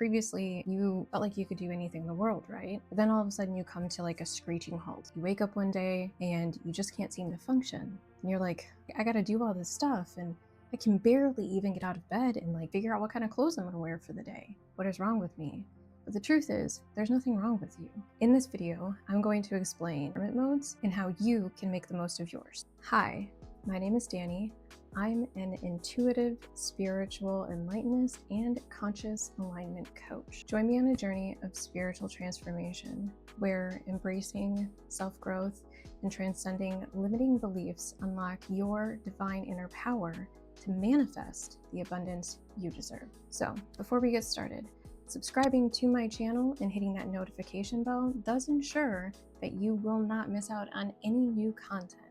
previously you felt like you could do anything in the world, right? But then all of a sudden you come to like a screeching halt. You wake up one day and you just can't seem to function. And you're like, I gotta do all this stuff and I can barely even get out of bed and like figure out what kind of clothes I'm gonna wear for the day. What is wrong with me? But the truth is, there's nothing wrong with you. In this video, I'm going to explain hermit modes and how you can make the most of yours. Hi, my name is Danny. I'm an intuitive, spiritual enlightenist, and conscious alignment coach. Join me on a journey of spiritual transformation where embracing self-growth and transcending limiting beliefs unlock your divine inner power to manifest the abundance you deserve. So before we get started, subscribing to my channel and hitting that notification bell does ensure that you will not miss out on any new content.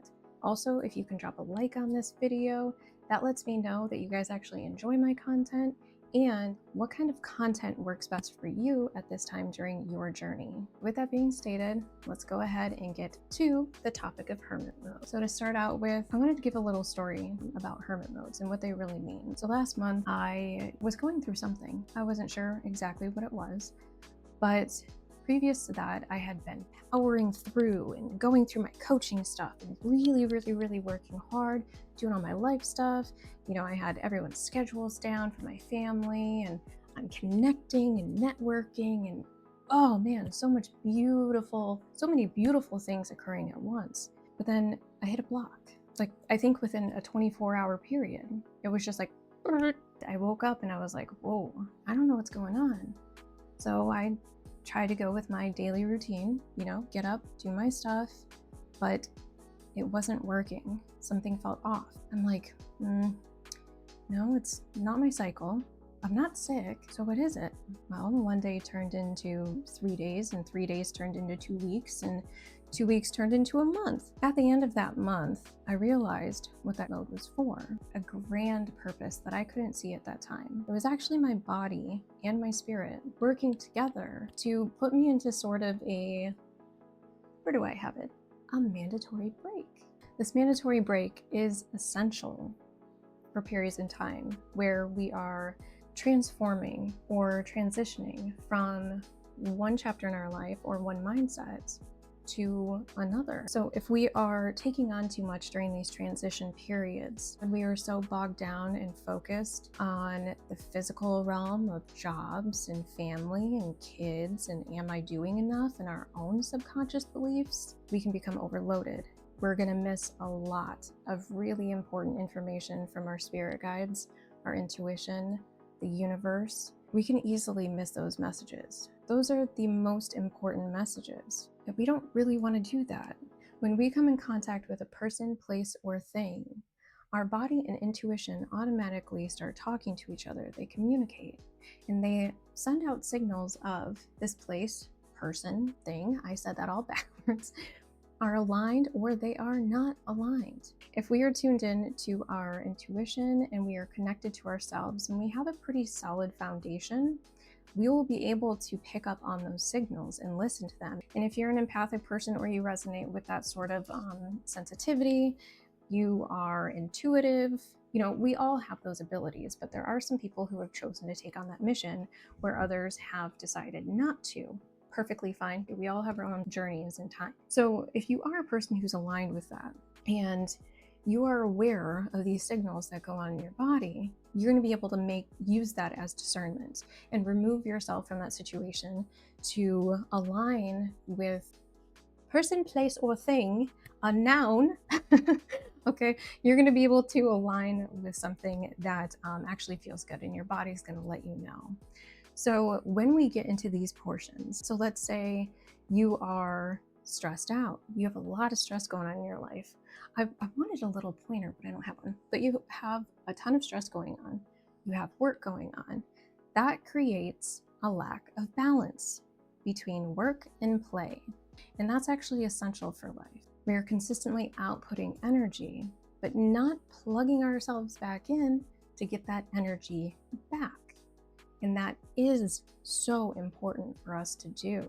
Also, if you can drop a like on this video, that lets me know that you guys actually enjoy my content and what kind of content works best for you at this time during your journey. With that being stated, let's go ahead and get to the topic of hermit mode. So to start out with, I wanted to give a little story about hermit modes and what they really mean. So last month, I was going through something. I wasn't sure exactly what it was, but previous to that, I had been powering through and going through my coaching stuff and really working hard, doing all my life stuff. You know, I had everyone's schedules down for my family and I'm connecting and networking and oh man, so many beautiful things occurring at once. But then I hit a block. Like, I think within a 24-hour period, it was just like, I woke up and I was like, whoa, I don't know what's going on. So I try to go with my daily routine, you know, get up, do my stuff, but it wasn't working. Something felt off. I'm like, no, it's not my cycle. I'm not sick. So what is it? Well, one day turned into 3 days and 3 days turned into 2 weeks and 2 weeks turned into a month. At the end of that month, I realized what that mode was for, a grand purpose that I couldn't see at that time. It was actually my body and my spirit working together to put me into sort of a, where do I have it? A mandatory break. This mandatory break is essential for periods in time where we are transforming or transitioning from one chapter in our life or one mindset to another. So if we are taking on too much during these transition periods and we are so bogged down and focused on the physical realm of jobs and family and kids and am I doing enough and our own subconscious beliefs, we can become overloaded. We're going to miss a lot of really important information from our spirit guides, our intuition, the universe. We can easily miss those messages. Those are the most important messages. But we don't really want to do that. When we come in contact with a person, place, or thing, our body and intuition automatically start talking to each other. They communicate and they send out signals of this place, person, thing, I said that all backwards, are aligned or they are not aligned. If we are tuned in to our intuition and we are connected to ourselves and we have a pretty solid foundation, we will be able to pick up on those signals and listen to them. And if you're an empathic person or you resonate with that sort of sensitivity, you are intuitive, you know, we all have those abilities, but there are some people who have chosen to take on that mission where others have decided not to. Perfectly fine. We all have our own journeys in time. So if you are a person who's aligned with that and you are aware of these signals that go on in your body, you're going to be able to use that as discernment and remove yourself from that situation to align with person, place, or thing, a noun. Okay, you're going to be able to align with something that actually feels good and your body's going to let you know. So when we get into these portions, so let's say you are stressed out, you have a lot of stress going on in your life. I wanted a little pointer, but I don't have one. But you have a ton of stress going on. You have work going on. That creates a lack of balance between work and play. And that's actually essential for life. We are consistently outputting energy, but not plugging ourselves back in to get that energy back. And that is so important for us to do.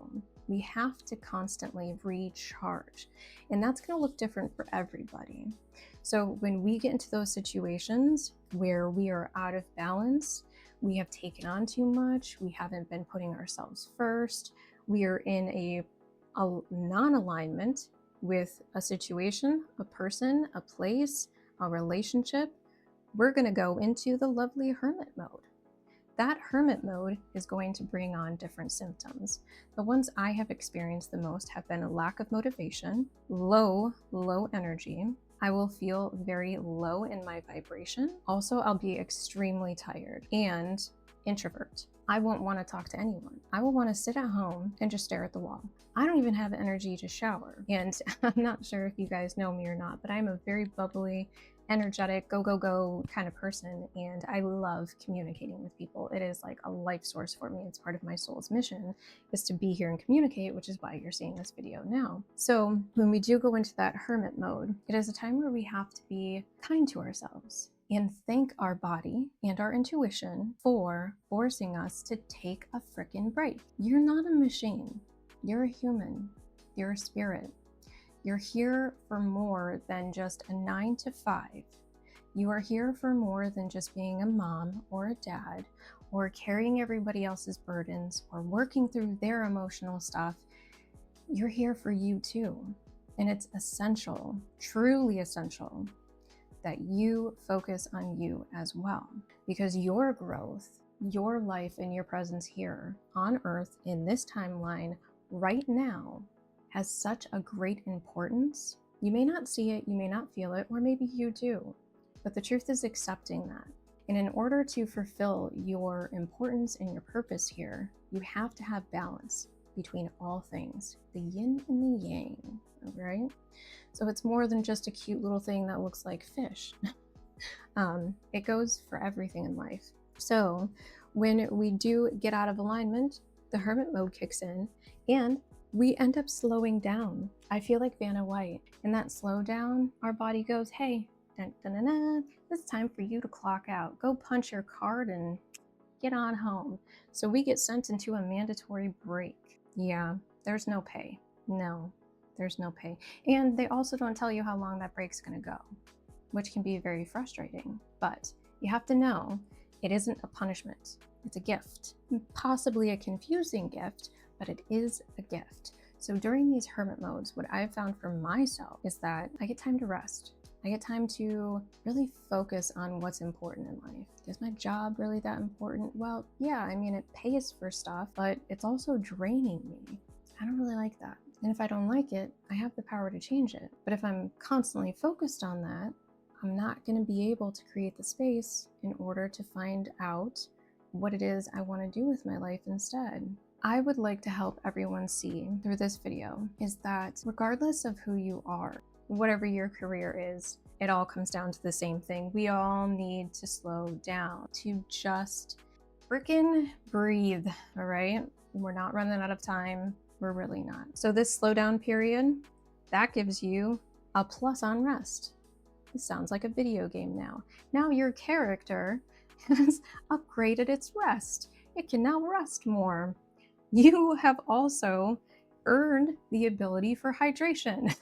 We have to constantly recharge, and that's going to look different for everybody. So when we get into those situations where we are out of balance, we have taken on too much, we haven't been putting ourselves first, we are in a non-alignment with a situation, a person, a place, a relationship, we're going to go into the lovely hermit mode. That hermit mode is going to bring on different symptoms. The ones I have experienced the most have been a lack of motivation, low energy. I will feel very low in my vibration. Also, I'll be extremely tired and introvert. I won't want to talk to anyone. I will want to sit at home and just stare at the wall. I don't even have energy to shower. And I'm not sure if you guys know me or not, but I'm a very bubbly, energetic, go kind of person, and I love communicating with people. It is like a life source for me. It's part of my soul's mission, is to be here and communicate, which is why you're seeing this video now. So when we do go into that hermit mode, it is a time where we have to be kind to ourselves and thank our body and our intuition for forcing us to take a frickin' break. You're not a machine. You're a human. You're a spirit. You're here for more than just a 9 to 5. You are here for more than just being a mom or a dad or carrying everybody else's burdens or working through their emotional stuff. You're here for you too. And it's essential, truly essential, that you focus on you as well, because your growth, your life, and your presence here on Earth in this timeline right now has such a great importance. You may not see it, you may not feel it, or maybe you do, but the truth is accepting that. And in order to fulfill your importance and your purpose here, you have to have balance between all things, the yin and the yang, right? So it's more than just a cute little thing that looks like fish. It goes for everything in life. So when we do get out of alignment, the hermit mode kicks in and we end up slowing down. I feel like Vanna White. In that slowdown, our body goes, hey, dun, dun, dun, dun, it's time for you to clock out. Go punch your card and get on home. So we get sent into a mandatory break. Yeah, there's no pay. No, there's no pay. And they also don't tell you how long that break's gonna go, which can be very frustrating. But you have to know it isn't a punishment. It's a gift. Possibly a confusing gift, but it is a gift. So during these hermit modes, what I've found for myself is that I get time to rest. I get time to really focus on what's important in life. Is my job really that important? Well, yeah, I mean, it pays for stuff, but it's also draining me. I don't really like that. And if I don't like it, I have the power to change it. But if I'm constantly focused on that, I'm not going to be able to create the space in order to find out what it is I want to do with my life instead. I would like to help everyone see through this video is that regardless of who you are, whatever your career is, it all comes down to the same thing. We all need to slow down, to just frickin' breathe, all right? We're not running out of time. We're really not. So this slowdown period, that gives you a plus on rest. This sounds like a video game now. Now your character has upgraded its rest. It can now rest more. You have also earned the ability for hydration.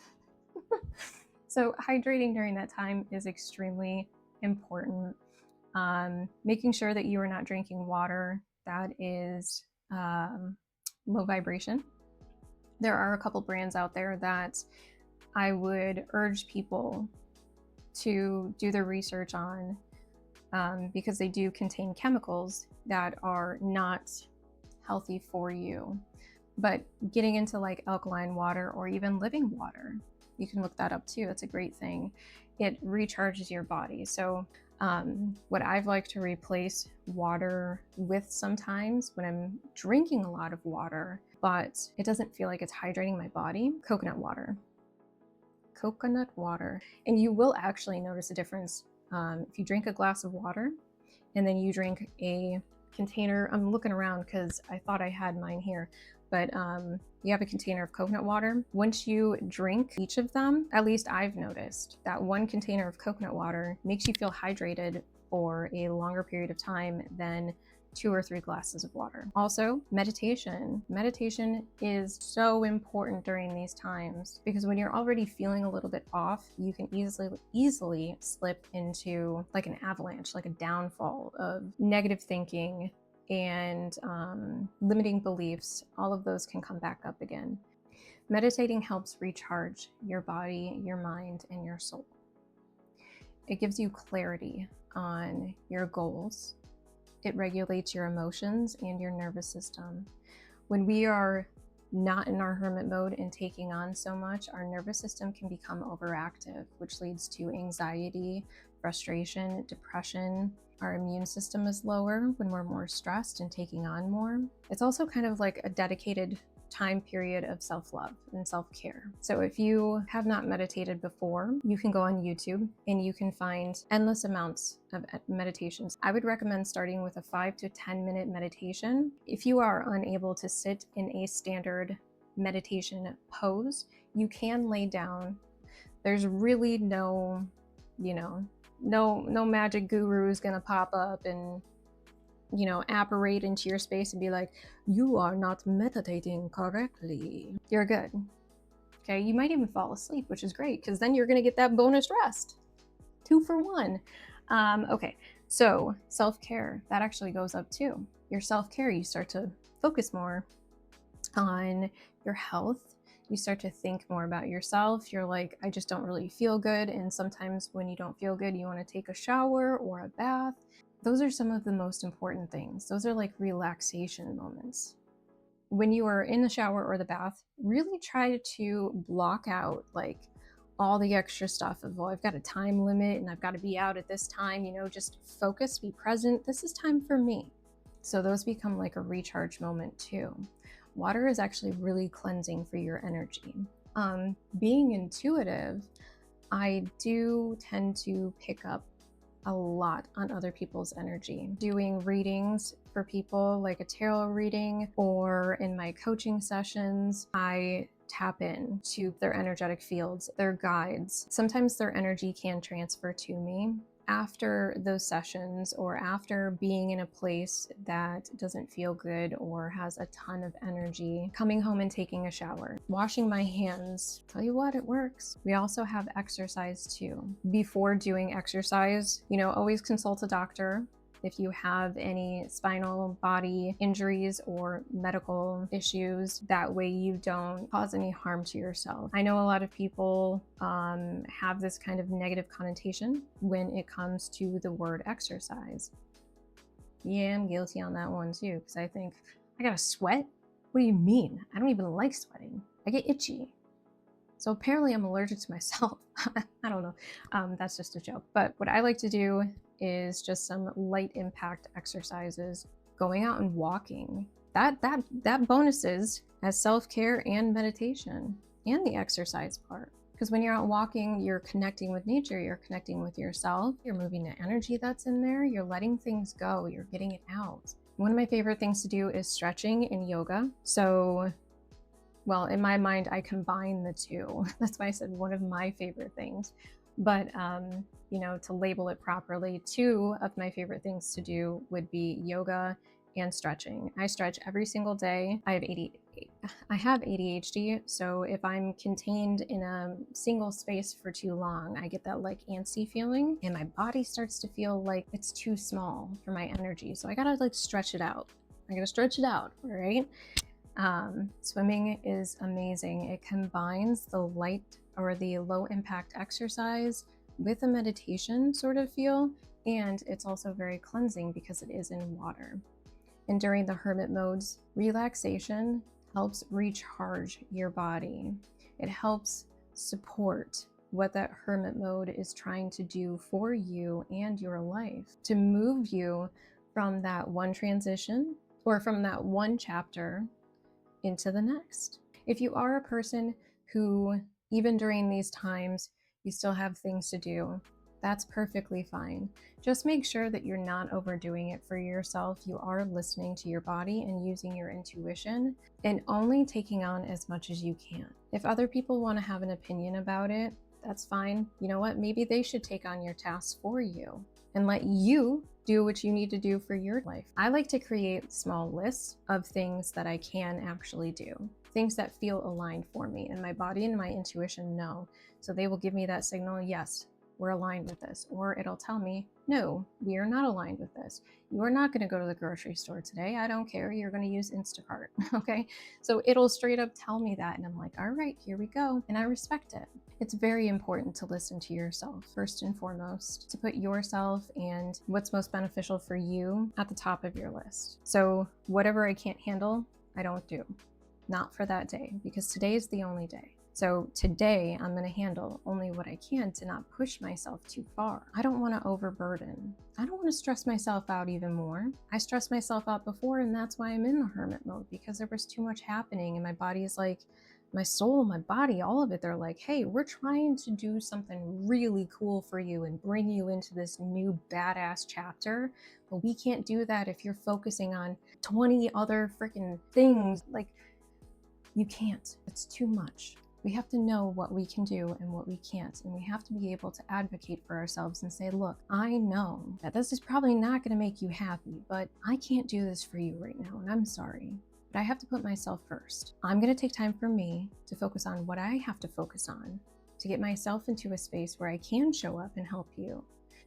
So hydrating during that time is extremely important. Making sure that you are not drinking water that is low vibration. There are a couple brands out there that I would urge people to do their research on because they do contain chemicals that are not healthy for you. But getting into like alkaline water or even living water, you can look that up too. It's a great thing. It recharges your body. So what I've liked to replace water with sometimes when I'm drinking a lot of water, but it doesn't feel like it's hydrating my body, coconut water. Coconut water. And you will actually notice a difference if you drink a glass of water and then you drink a container. I'm looking around because I thought I had mine here, but you have a container of coconut water. Once you drink each of them, at least I've noticed that one container of coconut water makes you feel hydrated for a longer period of time than 2 or 3 glasses of water. Also, meditation. Meditation is so important during these times because when you're already feeling a little bit off, you can easily slip into like an avalanche, like a downfall of negative thinking and limiting beliefs. All of those can come back up again. Meditating helps recharge your body, your mind, and your soul. It gives you clarity on your goals. It regulates your emotions and your nervous system. When we are not in our hermit mode and taking on so much, our nervous system can become overactive, which leads to anxiety, frustration, depression. Our immune system is lower when we're more stressed and taking on more. It's also kind of like a dedicated time period of self-love and self-care. So if you have not meditated before, you can go on YouTube and you can find endless amounts of meditations. I would recommend starting with a 5 to 10 minute meditation. If you are unable to sit in a standard meditation pose, you can lay down. There's really no, no magic guru is gonna pop up and apparate into your space and be like, you are not meditating correctly. You're good. Okay, you might even fall asleep, which is great because then you're gonna get that bonus rest. 2 for 1. Okay, so self-care, that actually goes up too. Your self-care, you start to focus more on your health. You start to think more about yourself. You're like, I just don't really feel good. And sometimes when you don't feel good, you want to take a shower or a bath. Those are some of the most important things. Those are like relaxation moments. When you are in the shower or the bath, really try to block out like all the extra stuff of, well, I've got a time limit and I've got to be out at this time, just focus, be present. This is time for me. So those become like a recharge moment too. Water is actually really cleansing for your energy. Being intuitive, I do tend to pick up a lot on other people's energy. Doing readings for people, like a tarot reading, or in my coaching sessions, I tap in to their energetic fields, their guides. Sometimes their energy can transfer to me. After those sessions or after being in a place that doesn't feel good or has a ton of energy, coming home and taking a shower, washing my hands, tell you what, it works. We also have exercise too. Before doing exercise, always consult a doctor if you have any spinal body injuries or medical issues. That way you don't cause any harm to yourself. I know a lot of people have this kind of negative connotation when it comes to the word exercise. Yeah, I'm guilty on that one too, because I think, I gotta sweat? What do you mean? I don't even like sweating. I get itchy. So apparently I'm allergic to myself. I don't know. That's just a joke. But what I like to do is just some light impact exercises, going out and walking. That bonuses as self-care and meditation and the exercise part. Because when you're out walking, you're connecting with nature, you're connecting with yourself, you're moving the energy that's in there, you're letting things go, you're getting it out. One of my favorite things to do is stretching and yoga. So, well, in my mind, I combine the two. That's why I said one of my favorite things. But, to label it properly, 2 of my favorite things to do would be yoga and stretching. I stretch every single day. I have ADHD, so if I'm contained in a single space for too long, I get that like antsy feeling and my body starts to feel like it's too small for my energy. So I gotta like stretch it out. All right? Swimming is amazing. It combines the light or the low impact exercise with a meditation sort of feel, and it's also very cleansing because it is in water. And during the hermit modes, relaxation helps recharge your body. It helps support what that hermit mode is trying to do for you and your life, to move you from that one transition or from that one chapter into the next. If you are a person who, even during these times, you still have things to do, that's perfectly fine. Just make sure that you're not overdoing it for yourself. You are listening to your body and using your intuition and only taking on as much as you can. If other people want to have an opinion about it, that's fine. You know what? Maybe they should take on your tasks for you and let you do what you need to do for your life. I like to create small lists of things that I can actually do, things that feel aligned for me, and my body and my intuition know. So they will give me that signal, yes, we're aligned with this. Or it'll tell me, no, we are not aligned with this. You are not going to go to the grocery store today. I don't care. You're going to use Instacart. Okay. So it'll straight up tell me that. And I'm like, all right, here we go. And I respect it. It's very important to listen to yourself first and foremost, to put yourself and what's most beneficial for you at the top of your list. So whatever I can't handle, I don't do. Not for that day, because today is the only day. So today I'm going to handle only what I can to not push myself too far. I don't want to overburden. I don't want to stress myself out even more. I stressed myself out before, and that's why I'm in the hermit mode, because there was too much happening and my body is like, my soul, my body, all of it, they're like, hey, we're trying to do something really cool for you and bring you into this new badass chapter. But we can't do that if you're focusing on 20 other freaking things. Like, you can't. It's too much. We have to know what we can do and what we can't. And we have to be able to advocate for ourselves and say, look, I know that this is probably not going to make you happy, but I can't do this for you right now. And I'm sorry, but I have to put myself first. I'm going to take time for me to focus on what I have to focus on, to get myself into a space where I can show up and help you.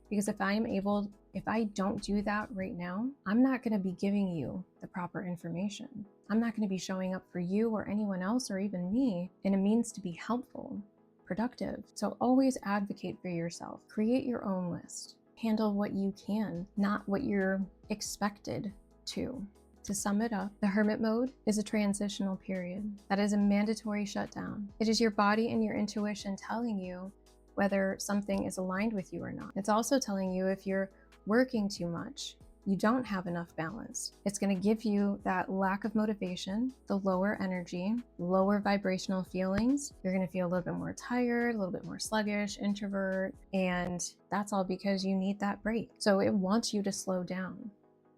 Because if I don't do that right now, I'm not going to be giving you the proper information. I'm not going to be showing up for you or anyone else or even me in a means to be helpful, productive. So always advocate for yourself. Create your own list. Handle what you can, not what you're expected to. To sum it up, the hermit mode is a transitional period. That is a mandatory shutdown. It is your body and your intuition telling you whether something is aligned with you or not. It's also telling you if you're working too much, you don't have enough balance. It's going to give you that lack of motivation, the lower energy, lower vibrational feelings. You're going to feel a little bit more tired, a little bit more sluggish, introvert, and that's all because you need that break. So it wants you to slow down.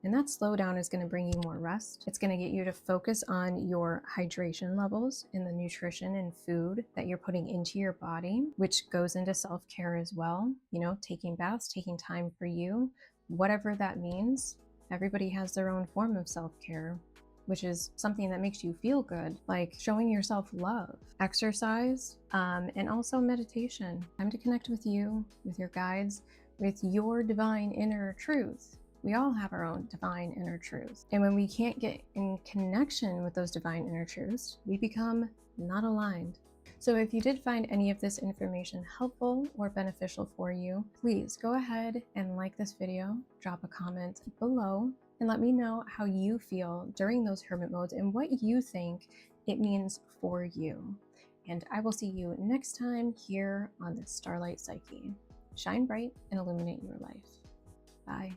And that slowdown is going to bring you more rest. It's going to get you to focus on your hydration levels and the nutrition and food that you're putting into your body, which goes into self-care as well. You know, taking baths, taking time for you, whatever that means. Everybody has their own form of self-care, which is something that makes you feel good, like showing yourself love, exercise, and also meditation. Time to connect with you, with your guides, with your divine inner truth. We all have our own divine inner truth. And when we can't get in connection with those divine inner truths, we become not aligned. So if you did find any of this information helpful or beneficial for you, please go ahead and like this video, drop a comment below, and let me know how you feel during those hermit modes and what you think it means for you. And I will see you next time here on the Starlight Psyche. Shine bright and illuminate your life. Bye.